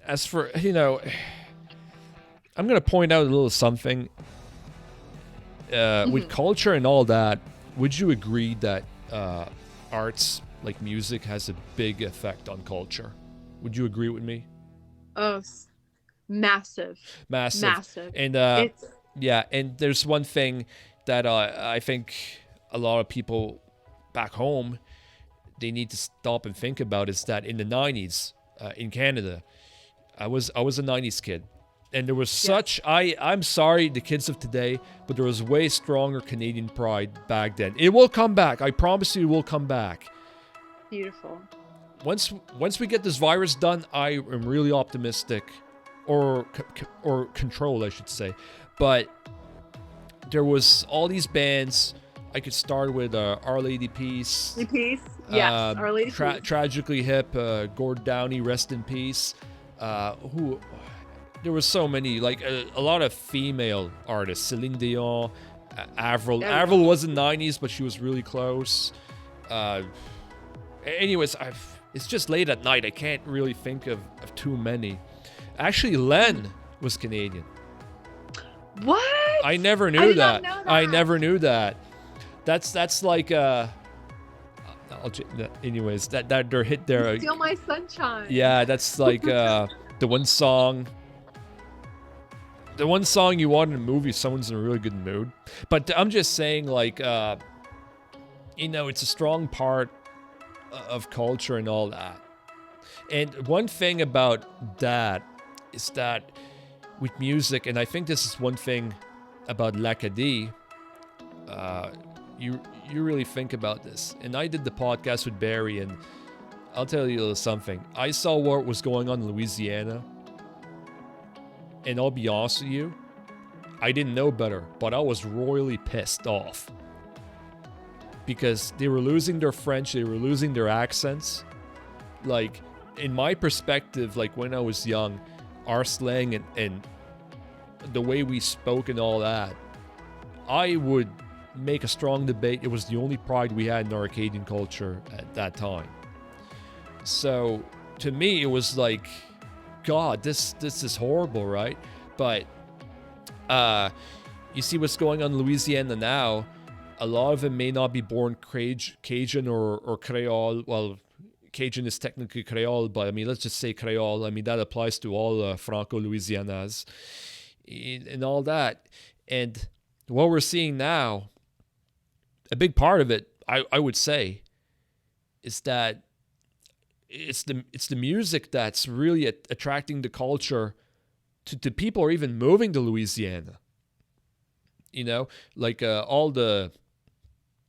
as for, I'm going to point out a little something. With culture and all that, would you agree that arts like music has a big effect on culture? Would you agree with me? Oh, massive. And It's yeah, and there's one thing that I think a lot of people back home, they need to stop and think about, is that in the 90s in Canada, I was a 90s kid, and there was such I'm sorry, the kids of today, but there was way stronger Canadian pride back then. It will come back. I promise you, it will come back. beautiful. Once we get this virus done, I am really optimistic, or control, I should say. But there was all these bands. I could start with Our Lady Peace. Peace. Yes, Our Lady Peace. Tragically Hip, Gord Downey, rest in peace. Who there was so many, like a lot of female artists. Celine Dion, Avril. Avril wasn't 90s, but she was really close. Anyways, it's just late at night. I can't really think of too many. Actually, Len was Canadian. What? I never knew I did that. not know that. I never knew that. That's like anyways, that they're hit there. Steal My Sunshine. Yeah, that's like the one song you want in a movie if someone's in a really good mood. But I'm just saying, like, it's a strong part of culture and all that. And one thing about that is that with music, and I think this is one thing about l'Acadie, you really think about this. And I did the podcast with Barry, and I'll tell you a little something. I saw what was going on in Louisiana, and I'll be honest with you, I didn't know better, but I was royally pissed off. Because they were losing their French, they were losing their accents. Like, in my perspective, like when I was young, our slang and the way we spoke and all that, I would make a strong debate. It was the only pride we had in our Acadian culture at that time. So, to me, it was like, God, this is horrible, right? But, you see what's going on in Louisiana now. A lot of them may not be born Cajun or Creole. Well, Cajun is technically Creole, but I mean, let's just say Creole. I mean, that applies to all Franco-Louisianais and all that. And what we're seeing now, a big part of it, I would say, is that it's the music that's really attracting the culture to people who are even moving to Louisiana. Like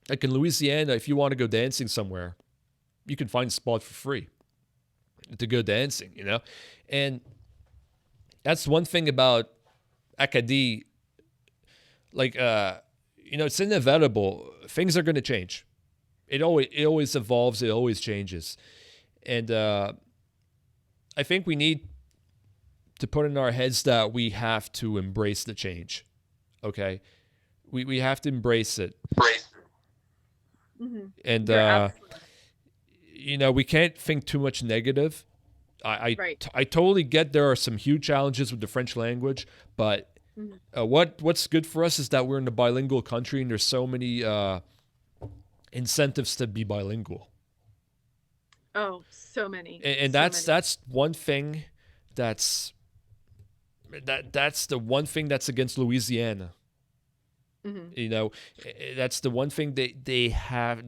like in Louisiana, if you want to go dancing somewhere, you can find a spot for free to go dancing, And that's one thing about Acadie. Like, it's inevitable. Things are going to change. It always evolves. It always changes. And I think we need to put in our heads that we have to embrace the change. Okay? We have to embrace it. Mm-hmm. And we can't think too much negative. I totally get there are some huge challenges with the French language, but what's good for us is that we're in a bilingual country, and there's so many incentives to be bilingual. Oh, so many. And that's one thing that's the one thing that's against Louisiana. Mm-hmm. That's the one thing they have.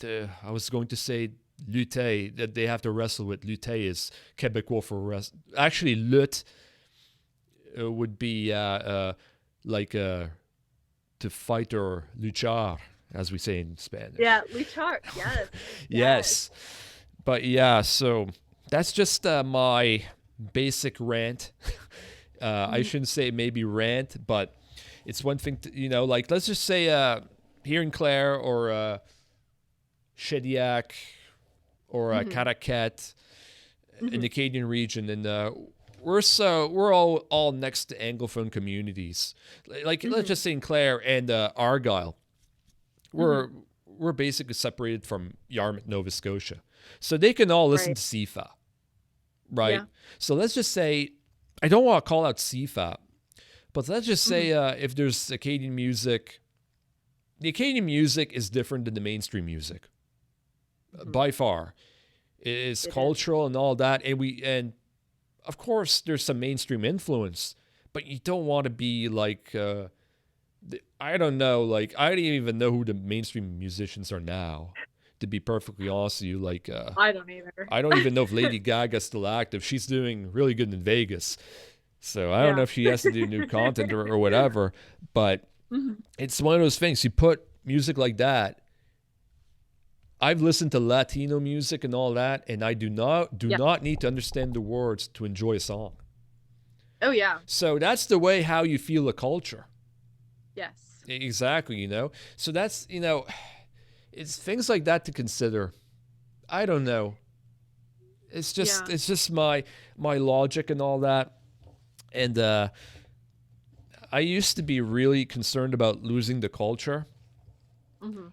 I was going to say lutter, that they have to wrestle with. Lutter is Québécois for wrestle. Actually, lutte would be like to fight, or luchar, as we say in Spanish. Yeah, luchar. Yes. Yes. But yeah, so that's just my basic rant. I shouldn't say maybe rant, but it's one thing to, like, let's just say here in Clare or Shediac or Caracat in the Acadian region, and we're all next to Anglophone communities. Like let's just say in Clare and Argyll, we're basically separated from Yarmouth, Nova Scotia, so they can all listen to CFA. right? Yeah. So let's just say, I don't want to call out CFAP, but let's just say if there's Acadian music, the Acadian music is different than the mainstream music by far. It's cultural and all that, and of course there's some mainstream influence, but you don't want to be like I don't know, like I don't even know who the mainstream musicians are now, to be perfectly honest with you. Like I don't either. I don't even know if Lady Gaga's still active. She's doing really good in Vegas, so I don't know Yeah. if she has to do new content or whatever, but it's one of those things. You put music like that. I've listened to Latino music and all that, and I do not need to understand the words to enjoy a song. Oh yeah. So that's the way how you feel a culture. Yes. Exactly, you know. So that's, you know, it's things like that to consider. I don't know. It's just my logic and all that. And I used to be really concerned about losing the culture.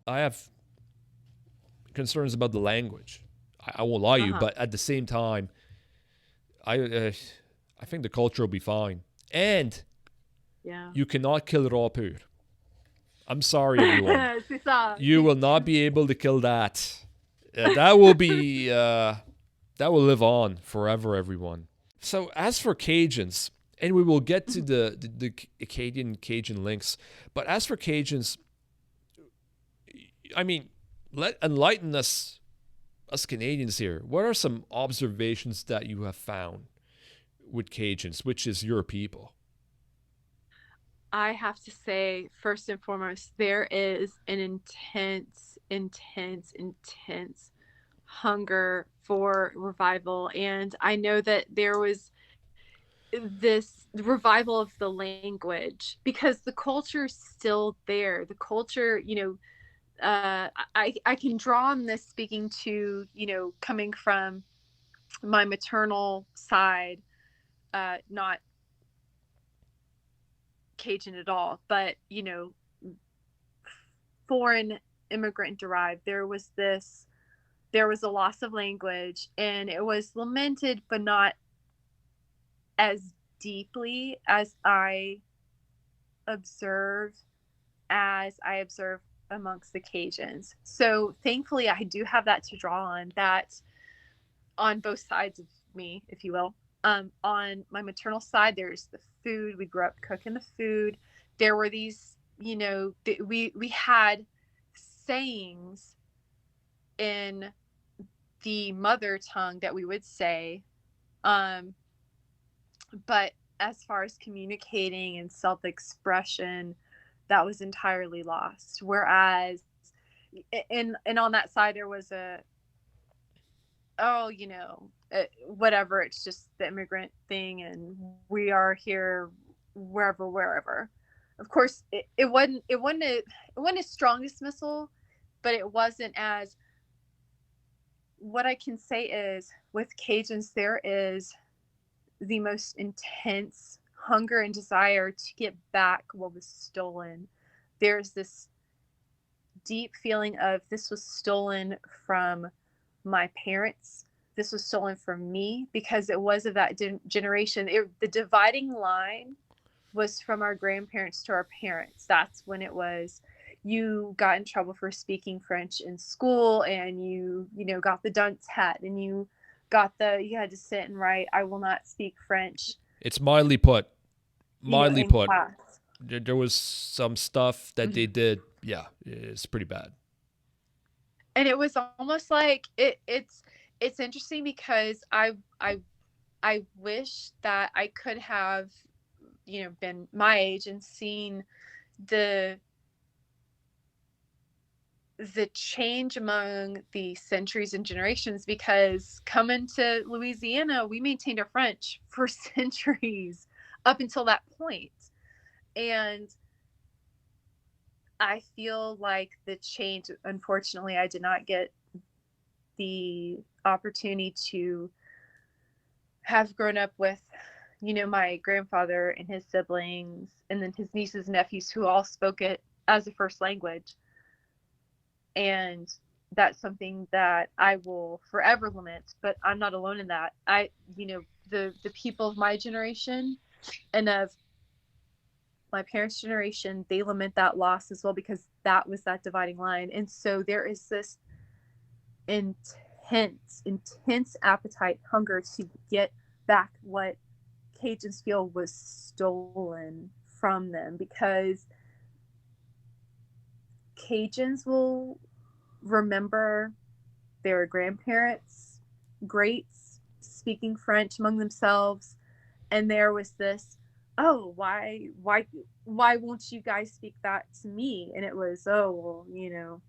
I have concerns about the language. I won't lie to you, but at the same time, I think the culture will be fine. And you cannot kill it all pur. I'm sorry, everyone. You will not be able to kill that. That will be that will live on forever, everyone. So as for Cajuns, and we will get to the Acadian Cajun links, but as for Cajuns, I mean, enlighten us Canadians here. What are some observations that you have found with Cajuns, which is your people? I have to say, first and foremost, there is an intense hunger for revival. And I know that there was this revival of the language because the culture is still there. The culture, I can draw on this speaking to, coming from my maternal side, not Cajun at all, but, foreign immigrant derived. There was a loss of language, and it was lamented, but not as deeply as I observe amongst the Cajuns. So thankfully I do have that to draw on, that on both sides of me, if you will. On my maternal side, there's the food. We grew up cooking the food. There were these, we had sayings in the mother tongue that we would say, but as far as communicating and self-expression, that was entirely lost. Whereas and on that side there was whatever, it's just the immigrant thing, and we are here wherever. Of course, it wasn't a strong dismissal, but it wasn't as. What I can say is, with Cajuns, there is the most intense hunger and desire to get back what was stolen. There's this deep feeling of, this was stolen from my parents. This was stolen from me, because it was of that generation. The dividing line was from our grandparents to our parents. That's when it was, you got in trouble for speaking French in school, and you got the dunce hat, and you had to sit and write, I will not speak French. It's mildly put. Class. There was some stuff that they did. Yeah, it's pretty bad. And it was almost like it's interesting, because I wish that I could have, been my age and seen the change among the centuries and generations, because coming to Louisiana, we maintained our French for centuries up until that point. And I feel like the change, unfortunately, I did not get the opportunity to have grown up with, my grandfather and his siblings, and then his nieces and nephews, who all spoke it as a first language. And that's something that I will forever lament, but I'm not alone in that. The people of my generation and of my parents' generation, they lament that loss as well, because that was that dividing line. And so there is this intense appetite, hunger to get back what Cajuns feel was stolen from them, because Cajuns will remember their grandparents, greats, speaking French among themselves, and there was this, oh, why won't you guys speak that to me? And it was, oh, well,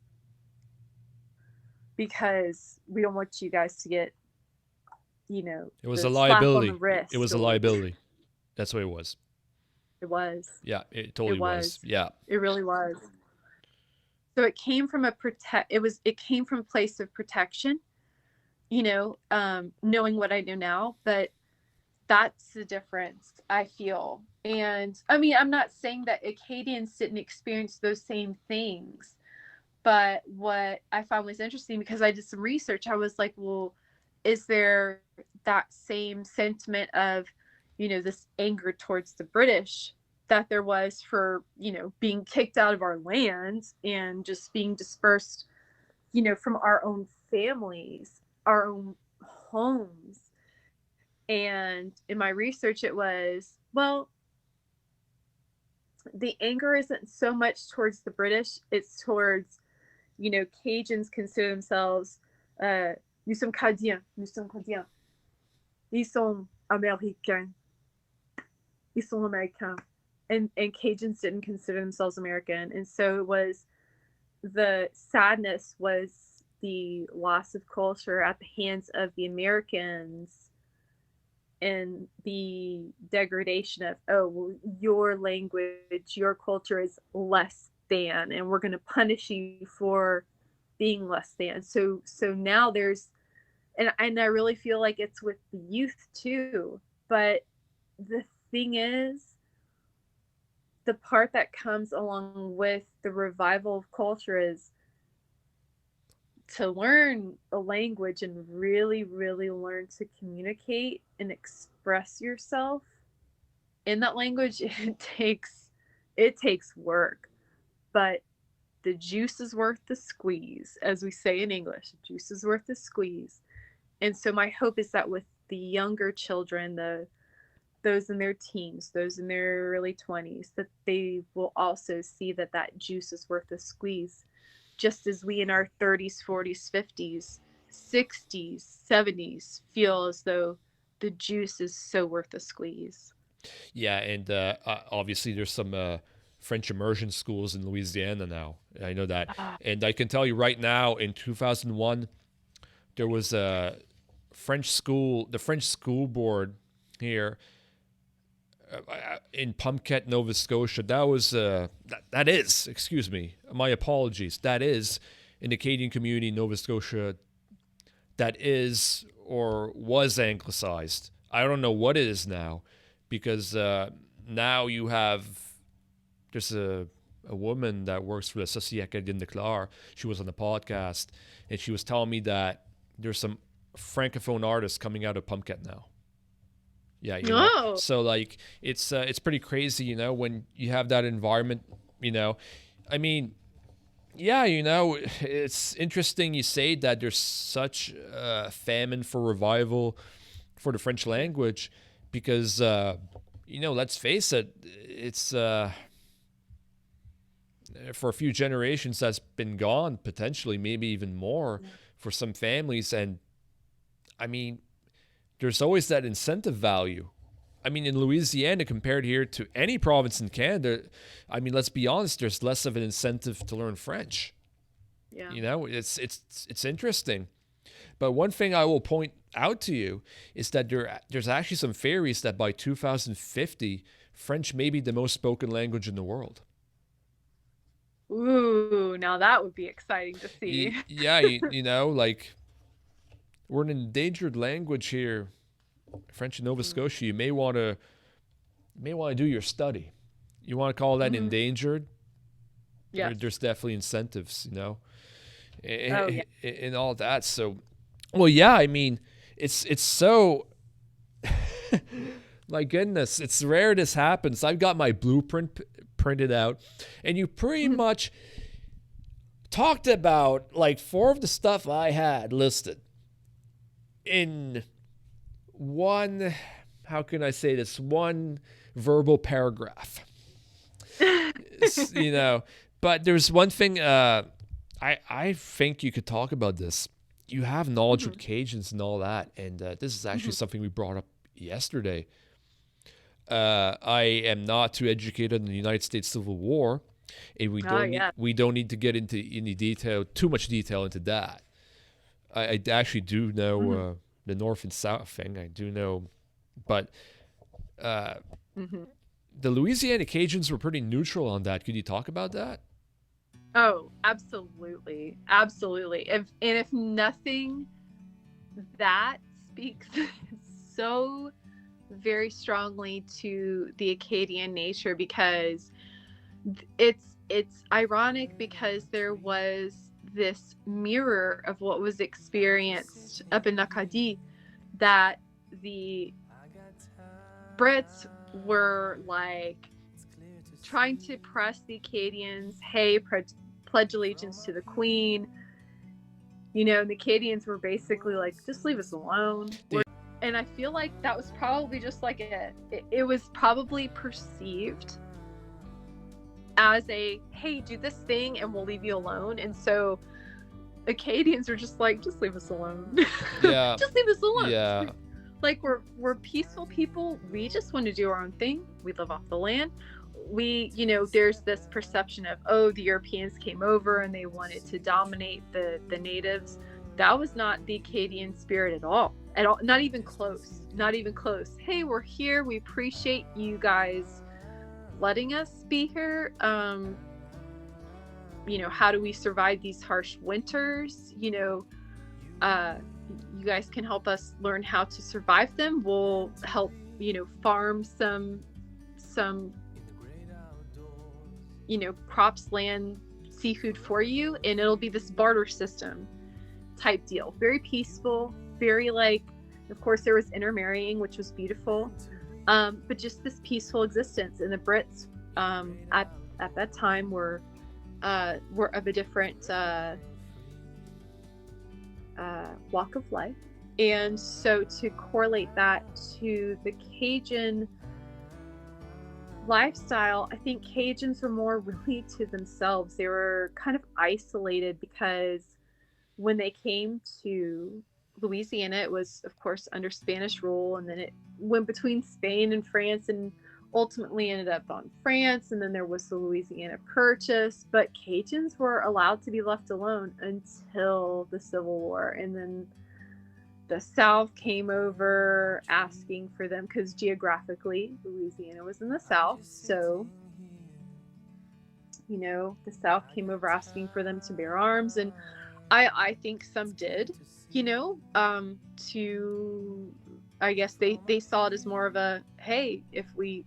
because we don't want you guys to get, It was the a slap on liability. the wrist. It was a liability. That's what it was. It was. Yeah, it totally was. Yeah. It really was. So it came from it came from a place of protection, knowing what I know now, but that's the difference I feel. And I mean, I'm not saying that Acadians didn't experience those same things, but what I found was interesting, because I did some research, I was like, well, is there that same sentiment of, this anger towards the British that there was for, being kicked out of our land and just being dispersed, from our own families, our own homes? And in my research, it was, well, the anger isn't so much towards the British, it's towards, Cajuns consider themselves, nous sommes Cadiens, nous sommes Cadiens. Ils sont Américains. Ils sont Américains. And Cajuns didn't consider themselves American. And so the sadness was the loss of culture at the hands of the Americans, and the degradation of, oh, well, your language, your culture is less than, and we're going to punish you for being less than. So now there's, and I really feel like it's with the youth too. But the thing is, the part that comes along with the revival of culture is to learn a language and really, really learn to communicate and express yourself in that language. It takes work, but the juice is worth the squeeze, as we say in English. The juice is worth the squeeze. And so my hope is that with the younger children, those in their teens, those in their early 20s, that they will also see that juice is worth the squeeze, just as we in our 30s, 40s, 50s, 60s, 70s feel as though the juice is so worth the squeeze. Yeah, and obviously there's some French immersion schools in Louisiana now. I know that. And I can tell you right now, in 2001, there was a French school, the French school board here in Pumpket, Nova Scotia. That was, that is, excuse me, my apologies. That is an Acadian community in Nova Scotia that is or was anglicized. I don't know what it is now, because now there's a woman that works for the Société Acadienne de Clare. She was on the podcast, and she was telling me that there's some francophone artists coming out of Pumpket now. Yeah, know. So like it's pretty crazy, when you have that environment, I mean, yeah, it's interesting you say that there's such a famine for revival for the French language, because let's face it, it's for a few generations that's been gone, potentially maybe even more for some families. And I mean, there's always that incentive value. I mean, in Louisiana, compared here to any province in Canada, I mean, let's be honest, there's less of an incentive to learn French. Yeah. It's interesting. But one thing I will point out to you is that there's actually some theories that by 2050, French may be the most spoken language in the world. Ooh, now that would be exciting to see. Yeah, like, we're an endangered language here, French in Nova Scotia. You may want to do your study. You want to call that endangered? Yeah. There's definitely incentives, Oh yeah. and all that. So, well, yeah, I mean, it's so, my goodness, it's rare this happens. I've got my blueprint printed out, and you pretty much talked about like 4 of the stuff I had listed in one, how can I say this, one verbal paragraph. You know, but there's one thing I think you could talk about this. You have knowledge with Cajuns and all that, and this is actually something we brought up yesterday. I am not too educated in the United States Civil War, and we don't need to get into any detail, too much detail into that. I actually do know the North and South thing. I do know, but the Louisiana Cajuns were pretty neutral on that. Could you talk about that? Oh, absolutely. Absolutely. If nothing, that speaks so very strongly to the Acadian nature, because it's ironic, because there was this mirror of what was experienced up in Acadie, that the Brits were like trying to press the Acadians, hey, pledge allegiance to the Queen. You know, and the Acadians were basically like, just leave us alone. And I feel like that was probably just like it was probably perceived as a, hey, do this thing and we'll leave you alone. And so Acadians are just like, just leave us alone. Yeah. Just leave us alone. Yeah. Like, we're peaceful people. We just want to do our own thing. We live off the land. We, you know, there's this perception of, oh, the Europeans came over and they wanted to dominate the natives. That was not the Acadian spirit at all. Not even close. Not even close. Hey, we're here. We appreciate you guys letting us be here. You know, how do we survive these harsh winters? You know, you guys can help us learn how to survive them. We'll help, you know, farm some, you know, crops, land, seafood for you. And it'll be this barter system type deal. Very peaceful, very like, of course there was intermarrying, which was beautiful. But just this peaceful existence. And the Brits at that time were of a different walk of life. And so to correlate that to the Cajun lifestyle, I think Cajuns were more really to themselves. They were kind of isolated, because when they came to Louisiana, it was of course under Spanish rule, and then it went between Spain and France, and ultimately ended up on France, and then there was the Louisiana Purchase. But Cajuns were allowed to be left alone until the Civil War, and then the South came over asking for them, because geographically Louisiana was in the South, so you know, the South came over asking for them to bear arms. And I think some did, you know, I guess they saw it as more of a, hey, if we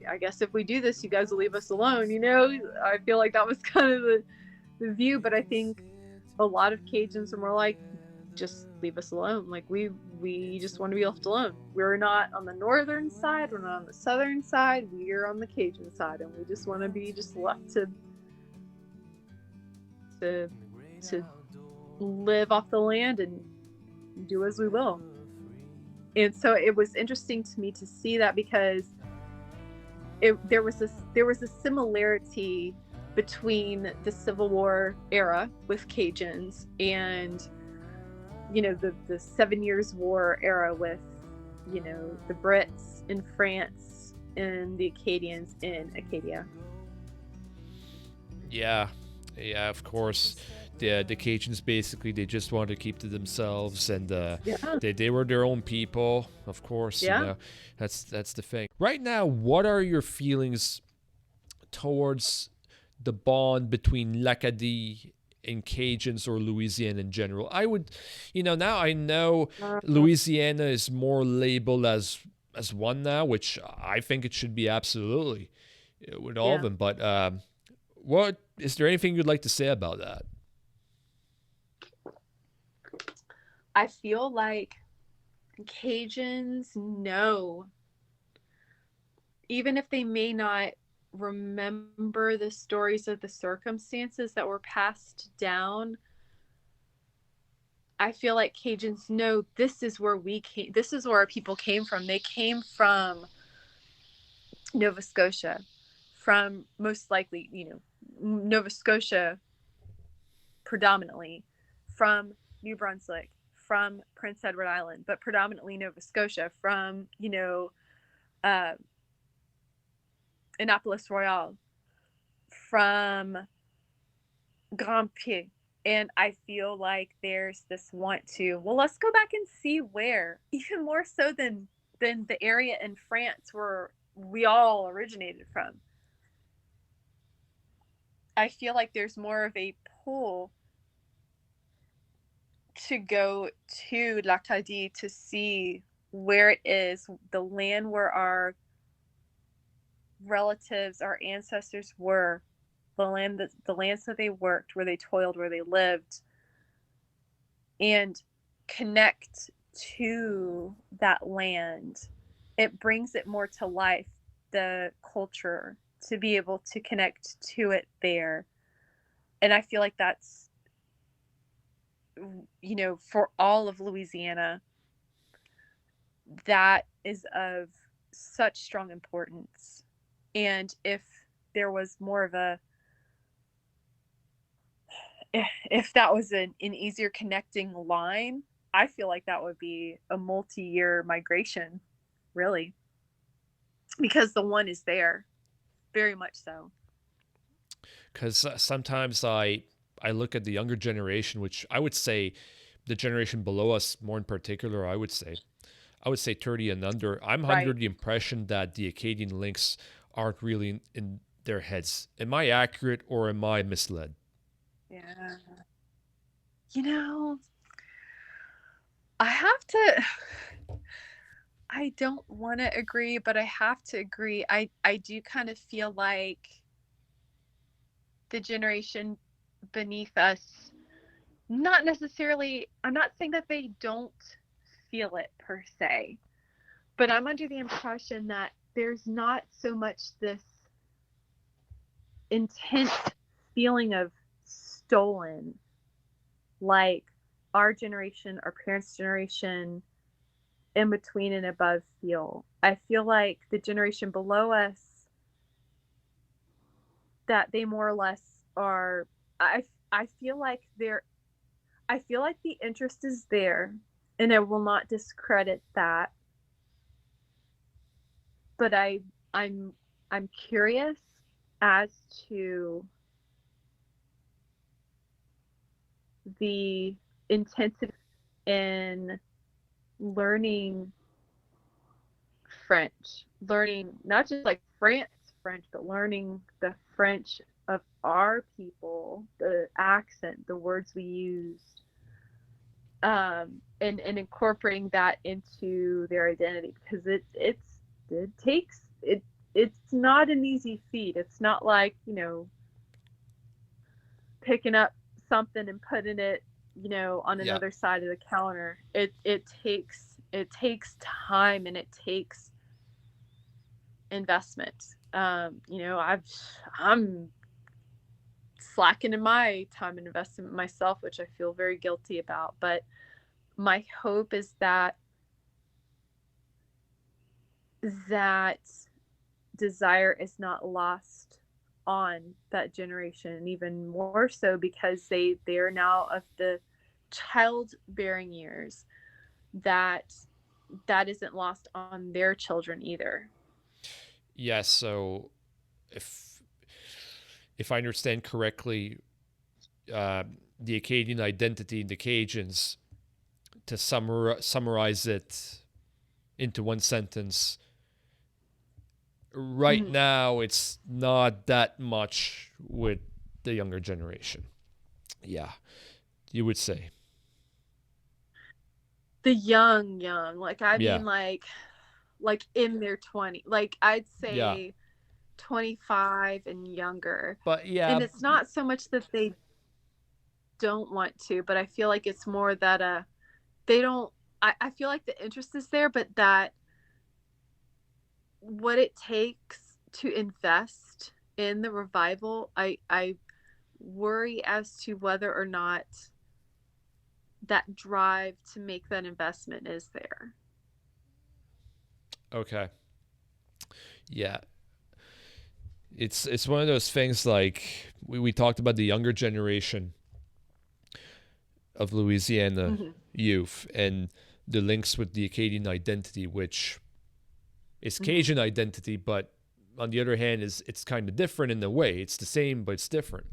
do this, you guys will leave us alone, you know. I feel like that was kind of the view. But I think a lot of Cajuns are more like, just leave us alone. Like, we just want to be left alone. We're not on the northern side, we're not on the southern side, we're on the Cajun side, and we just want to be just left to live off the land and do as we will. And so it was interesting to me to see that, because there was a similarity between the Civil War era with Cajuns and, you know, the 7 Years' War era with, you know, the Brits in France and the Acadians in Acadia. Yeah, of course. The Cajuns, basically, they just wanted to keep to themselves, and they were their own people, of course. Yeah. You know, that's the thing. Right now, what are your feelings towards the bond between l'Acadie and Cajuns, or Louisiana in general? I would, you know, now I know Louisiana is more labeled as one now, which I think it should be, absolutely, with all of them. But what is there anything you'd like to say about that? I feel like Cajuns know, even if they may not remember the stories of the circumstances that were passed down, I feel like Cajuns know this is where we came, this is where our people came from. They came from Nova Scotia, from most likely, Nova Scotia predominantly, from New Brunswick, from Prince Edward Island, but predominantly Nova Scotia, from, Annapolis Royal, from Grand Pré. And I feel like there's this want to, well, let's go back and see where, even more so than the area in France where we all originated from. I feel like there's more of a pull to go to l'Acadie to see where it is, the land where our relatives, our ancestors were, the lands that they worked, where they toiled, where they lived, and connect to that land. It brings it more to life, the culture, to be able to connect to it there. And I feel like that's, for all of Louisiana, that is of such strong importance. And if there was more of a, if that was an easier connecting line, I feel like that would be a multi-year migration, really, because the one is there, very much so. Because sometimes I look at the younger generation, which I would say the generation below us more in particular, I would say 30 and under. I'm under the impression that the Acadian links aren't really in their heads. Am I accurate or am I misled? Yeah. I have to, I don't want to agree, but I have to agree. I do kind of feel like the generation beneath us, not necessarily, I'm not saying that they don't feel it per se, but I'm under the impression that there's not so much this intense feeling of stolen like our generation, our parents' generation, in between and above feel. I feel like the generation below us, that they more or less are, I feel like the interest is there, and I will not discredit that. But I'm curious as to the intensity in learning French, learning not just like France French, but learning the French of our people, the accent, the words we use, and incorporating that into their identity, because it's not an easy feat. It's not like, picking up something and putting it, on another side of the counter. It takes time, and it takes investment. I'm slacking in my time and investment myself, which I feel very guilty about. But my hope is that desire is not lost on that generation, and even more so because they are now of the childbearing years, that isn't lost on their children either. Yes. So if I understand correctly, the Acadian identity, the Cajuns, to summarize it into one sentence, right now it's not that much with the younger generation. Yeah, you would say. The young, like, I mean, like in their 20s, like I'd say 25 and younger. But and it's not so much that they don't want to, but I feel like it's more that they don't, I feel like the interest is there, but that what it takes to invest in the revival, I worry as to whether or not that drive to make that investment is there. Okay. Yeah. It's one of those things like we talked about the younger generation of Louisiana youth and the links with the Acadian identity, which is Cajun identity, but on the other hand, it's kind of different in a way. It's the same, but it's different.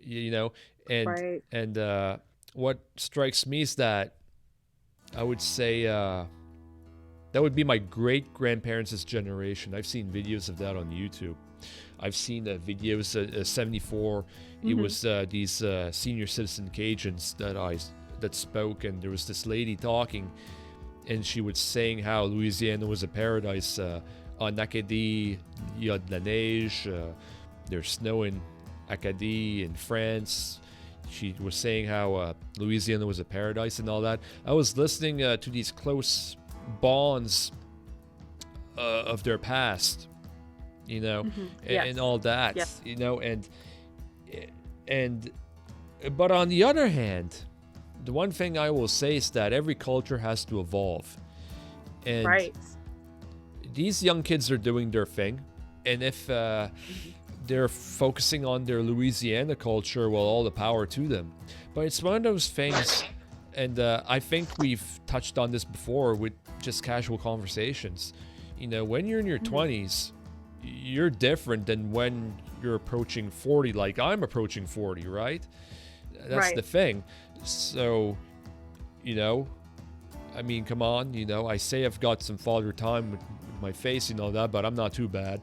You know, and Right. and what strikes me is that I would say that would be my great grandparents' generation. I've seen videos of that on YouTube. I've seen videos 74. It was these senior citizen Cajuns that spoke, and there was this lady talking, and she was saying how Louisiana was a paradise. En Acadie, il y a de la neige. There's snow in Acadie in France. She was saying how Louisiana was a paradise and all that. I was listening to these close bonds of their past, you know, and all that, you know, and but on the other hand, the one thing I will say is that every culture has to evolve, and these young kids are doing their thing, and if they're focusing on their Louisiana culture, well, all the power to them. But it's one of those things, and I think we've touched on this before with just casual conversations. You know, when you're in your 20s, you're different than when you're approaching 40, like I'm approaching 40, right? That's the thing. So, you know, I mean, come on, you know, I say I've got some father time with my face, you know that, but I'm not too bad.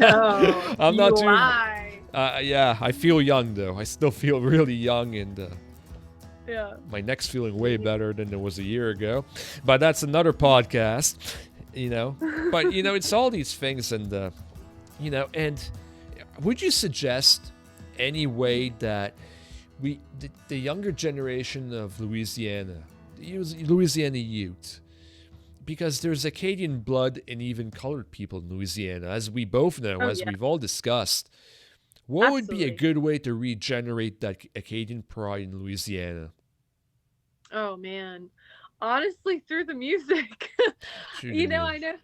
No, I'm not too. Lie. Yeah, I feel young though. I still feel really young, and my neck's feeling way better than it was a year ago. But that's another podcast, you know. But you know, it's all these things, and you know, and would you suggest any way that the younger generation of Louisiana youth, because there's Acadian blood in even colored people in Louisiana, as we both know, we've all discussed. What would be a good way to regenerate that Acadian pride in Louisiana? Oh, man. Honestly, through the music. You know, I know,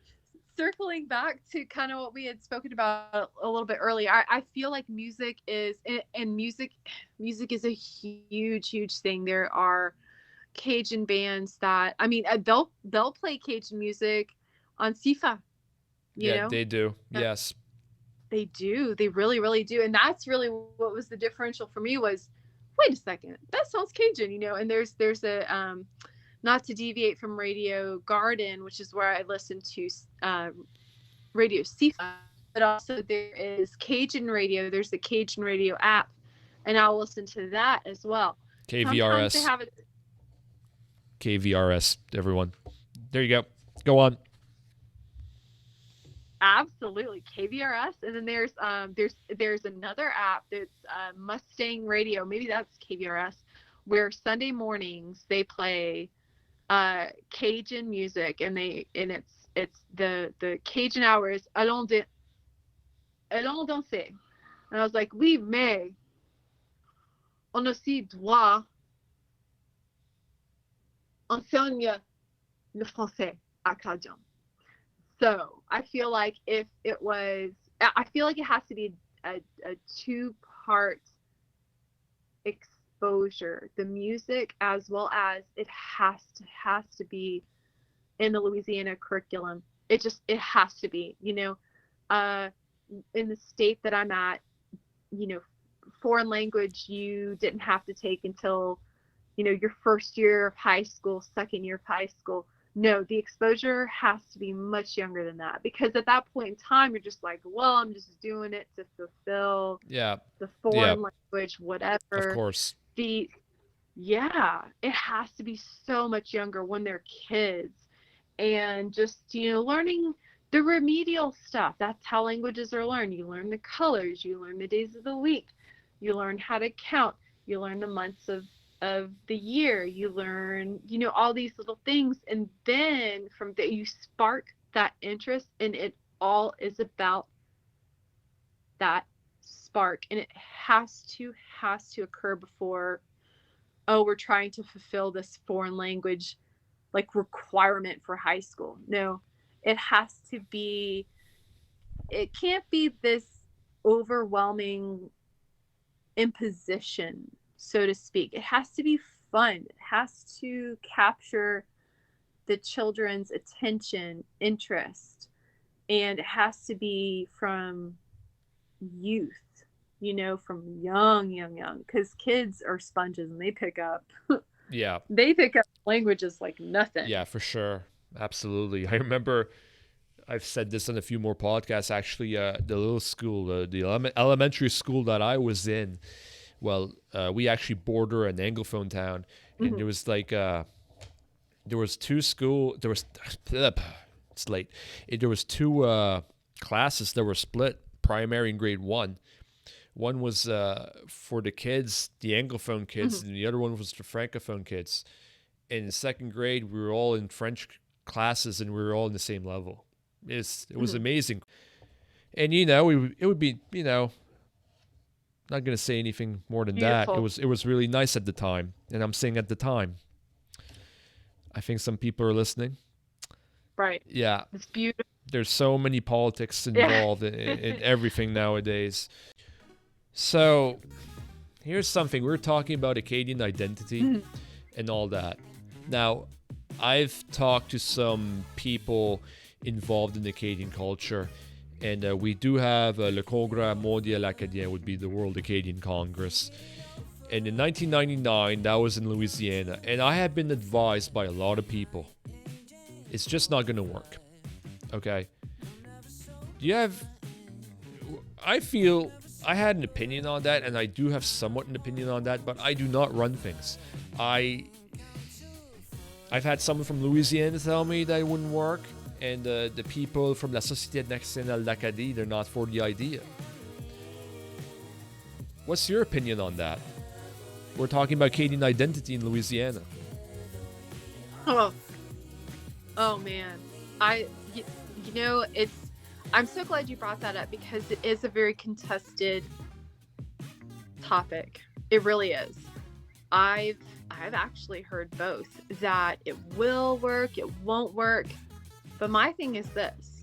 circling back to kind of what we had spoken about a little bit earlier, I feel like music is, and music is a huge thing. There are Cajun bands that, I mean, they'll play Cajun music on Sifa. You know? They do. Yes, they do. They really do. And that's really what was the differential for me was, wait a second, that sounds Cajun, you know. And there's a not to deviate from Radio Garden, which is where I listen to Radio Sifa, but also there is Cajun radio. There's the Cajun radio app, and I'll listen to that as well. KVRS. KVRS, everyone. There you go. Go on. Absolutely, KVRS, and then there's another app that's Mustang Radio. Maybe that's KVRS, where Sunday mornings they play Cajun music, and it's the Cajun hour is allons danser, and I was like, oui, mais on aussi doit enseigner le français acadien. So I feel like it has to be a two-part exposure, the music as well as it has to be in the Louisiana curriculum. It has to be, you know, in the state that I'm at, you know, foreign language you didn't have to take until, you know, your first year of high school, second year of high school. No, the exposure has to be much younger than that, because at that point in time, you're just like, well, I'm just doing it to fulfill the foreign language, whatever. Of course. It has to be so much younger when they're kids, and just, you know, learning the remedial stuff. That's how languages are learned. You learn the colors, you learn the days of the week, you learn how to count, you learn the months of of the year. You learn, all these little things. And then from there, you spark that interest, and it all is about that spark. And it has to occur before, we're trying to fulfill this foreign language like requirement for high school. No, it has to be, it can't be this overwhelming imposition, so to speak. It has to be fun. It has to capture the children's attention, interest, and it has to be from youth, from young, because kids are sponges and they pick up Yeah. they pick up languages like nothing. Yeah, for sure. Absolutely. I remember I've said this on a few more podcasts, actually. The little school, the elementary school that I was in, well, we actually border an Anglophone town, and there was like, there was it's late. There was two classes that were split, primary and grade one. One was for the kids, the Anglophone kids, and the other one was the Francophone kids. In second grade, we were all in French classes, and we were all in the same level. It was amazing. And, it would be, not going to say anything more than Beautiful. that. It was really nice at the time. And I'm saying at the time. I think some people are listening. Right. Yeah. It's beautiful. There's so many politics involved in everything nowadays. So here's something. We're talking about Acadian identity and all that. Now, I've talked to some people involved in Acadian culture, and we do have le Congrès Mondial Acadien, would be the World Acadian Congress. And in 1999, that was in Louisiana, and I have been advised by a lot of people, it's just not going to work. Okay? I feel I had an opinion on that, and I do have somewhat an opinion on that, but I do not run things. I've had someone from Louisiana tell me that it wouldn't work, and the people from la Société Nationale d'Acadie, they're not for the idea. What's your opinion on that? We're talking about Acadian identity in Louisiana. Oh man, I'm so glad you brought that up, because it is a very contested topic. It really is. I've actually heard both, that it will work, it won't work. But my thing is this: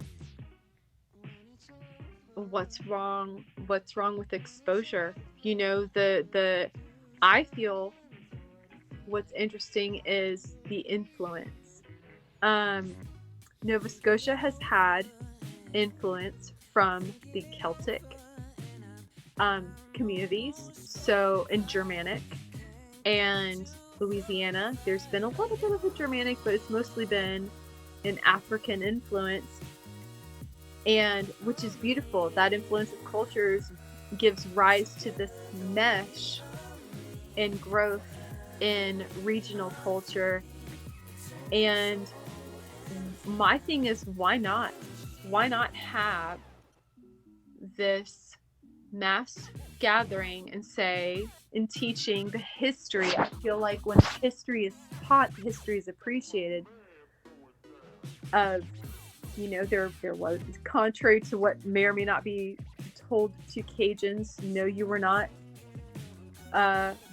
what's wrong with exposure? I feel what's interesting is the influence. Nova Scotia has had influence from the Celtic communities, so in Germanic, and Louisiana, there's been a little bit of a Germanic, but it's mostly been an African influence, and which is beautiful. That influence of cultures gives rise to this mesh and growth in regional culture. And my thing is, why not have this mass gathering and say, in teaching the history? I feel like when history is taught, history is appreciated. There was, contrary to what may or may not be told to Cajuns, no, you were not.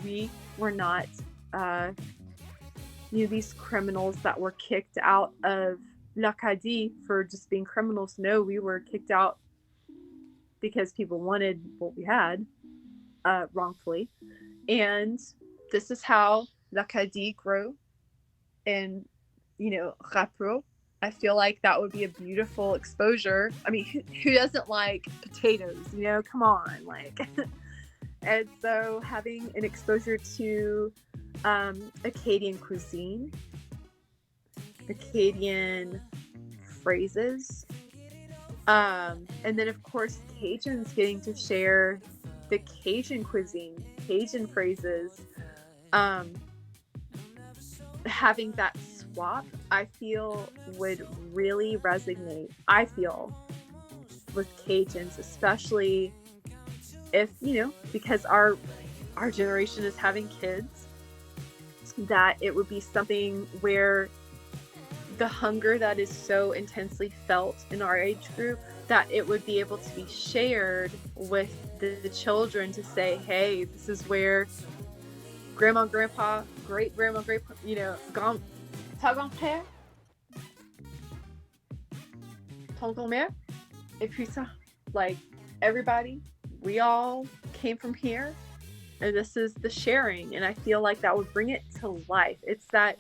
We were not. These criminals that were kicked out of l'Acadie for just being criminals. No, we were kicked out because people wanted what we had, wrongfully. And this is how l'Acadie grew. And, rapport. I feel like that would be a beautiful exposure. I mean, who doesn't like potatoes? Come on, like. And so having an exposure to Acadian cuisine, Acadian phrases, and then of course Cajuns getting to share the Cajun cuisine, Cajun phrases, having that swap, I feel would really resonate, with Cajuns, especially if, because our generation is having kids, that it would be something where the hunger that is so intensely felt in our age group, that it would be able to be shared with the children to say, hey, this is where grandma, grandpa, great grandma, great, ta grand-père, ton grand-mère, et puis ça, like, everybody, we all came from here, and this is the sharing. And I feel like that would bring it to life. It's that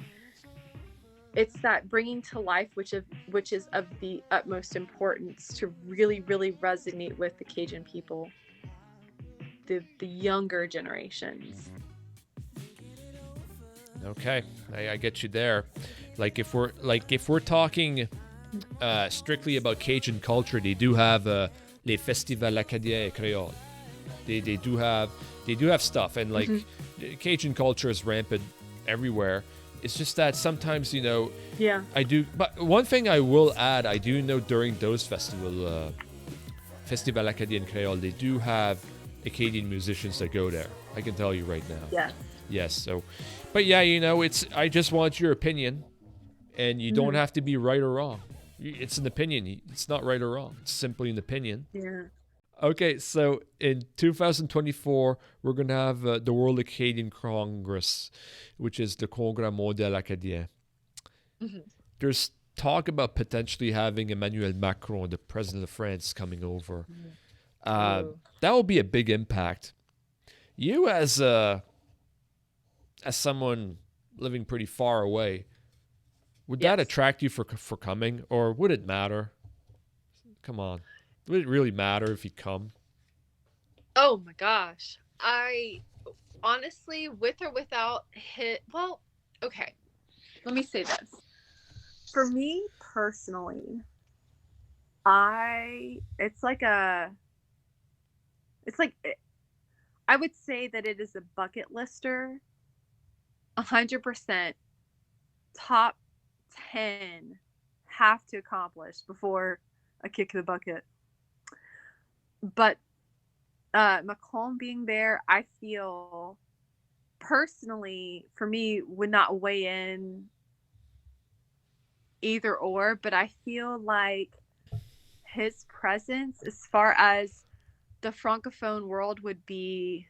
bringing to life which is of the utmost importance to really, really resonate with the Cajun people, the younger generations. Okay, I get you there. Like if we're talking strictly about Cajun culture, they do have les festivals Acadiens et Créoles. They do have stuff, and like Cajun culture is rampant everywhere. It's just that sometimes, Yeah. I do. But one thing I will add, I do know during those Festival Acadien and Créole, they do have Acadian musicians that go there. I can tell you right now. Yeah. Yes. So, but yeah, I just want your opinion, and you don't have to be right or wrong. It's an opinion. It's not right or wrong. It's simply an opinion. Yeah. Okay, so in 2024, we're going to have the World Acadian Congress, which is the Congrès Mondial Acadien. There's talk about potentially having Emmanuel Macron, the president of France, coming over. That will be a big impact. You, as someone living pretty far away, would that attract you for coming, or would it matter? Come on. Would it really matter if you come? Oh my gosh. I honestly, with or without well, okay. Let me say this. For me personally, I would say that it is a bucket lister, 100%, top 10 have to accomplish before a kick in the bucket. But Macron being there, I feel personally, for me, would not weigh in either or, but I feel like his presence as far as the Francophone world would be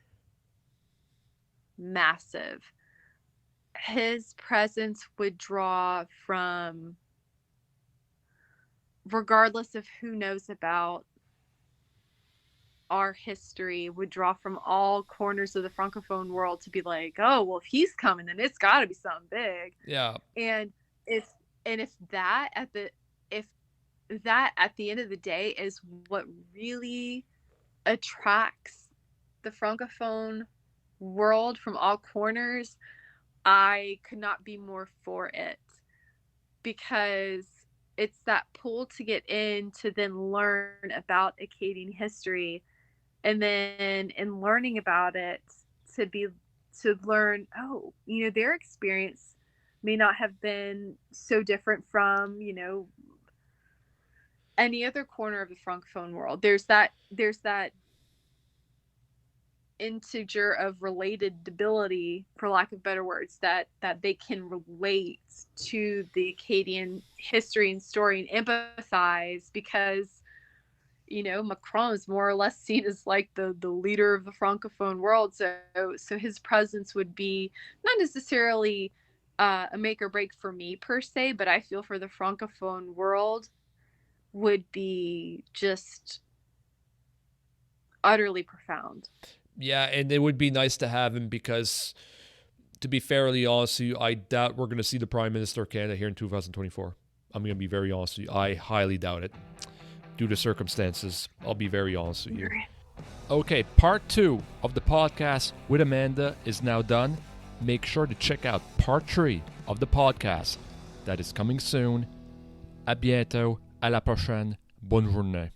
massive. His presence would draw from, regardless of who knows about our history, would draw from all corners of the Francophone world to be like, oh, well, if he's coming, then it's got to be something big. Yeah. And if that at the end of the day is what really attracts the Francophone world from all corners, I could not be more for it, because it's that pull to get in to then learn about Acadian history, and then in learning about it to learn, oh, their experience may not have been so different from, any other corner of the Francophone world. There's that integer of relatability, for lack of better words, that they can relate to the Acadian history and story and empathize, because Macron is more or less seen as like the leader of the Francophone world, so his presence would be not necessarily a make or break for me per se, but I feel for the Francophone world would be just utterly profound. Yeah, and it would be nice to have him, because, to be fairly honest with you, I doubt we're going to see the Prime Minister of Canada here in 2024. I'm going to be very honest with you. I highly doubt it, due to circumstances. I'll be very honest with you. Okay, part 2 of the podcast with Amanda is now done. Make sure to check out part 3 of the podcast that is coming soon. À bientôt, à la prochaine, bonne journée.